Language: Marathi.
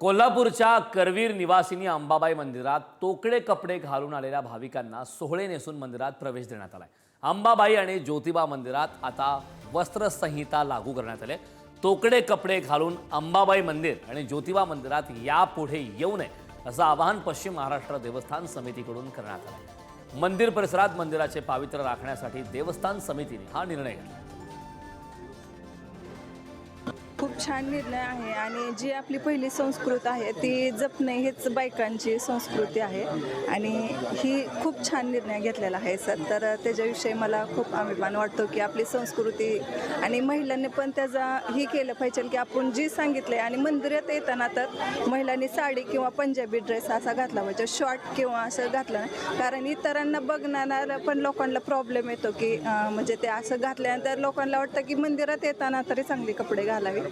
कोल्हापूरच्या करवीर निवासिनी अंबाबाई मंदिरात तोकडे कपडे घालून आलेल्या भाविकांना सोहळे नेसून मंदिरात प्रवेश देण्यात आलाय। अंबाबाई आणि ज्योतिबा मंदिरात आता वस्त्रसंहिता लागू करण्यात आली। तोकडे कपडे घालून अंबाबाई मंदिर आणि ज्योतिबा मंदिरात यापुढे येऊ नये असं आवाहन पश्चिम महाराष्ट्र देवस्थान समितीकडून करण्यात आलं। मंदिर परिसरात मंदिराचे पावित्र्य राखण्यासाठी देवस्थान समितीने हा निर्णय घेतला। खूप छान निर्णय आहे आणि जी आपली पहिली संस्कृती आहे ती जपणे हेच बायकांची संस्कृती आहे आणि ही खूप छान निर्णय घेतलेला आहे सर। तर त्याच्याविषयी मला खूप अभिमान वाटतो की आपली संस्कृती आणि महिलांनी पण त्याचा ही केलं पाहिजे की आपण जी सांगितलं आहे। आणि मंदिरात येताना तर महिलांनी साडी किंवा पंजाबी ड्रेस असा घातला पाहिजे, शॉर्ट किंवा असं घातलं नाही, कारण इतरांना बघणाऱ्या पण लोकांना प्रॉब्लेम येतो की म्हणजे ते असं घातल्यानंतर लोकांना वाटतं की मंदिरात येताना तरी चांगले कपडे घालावे।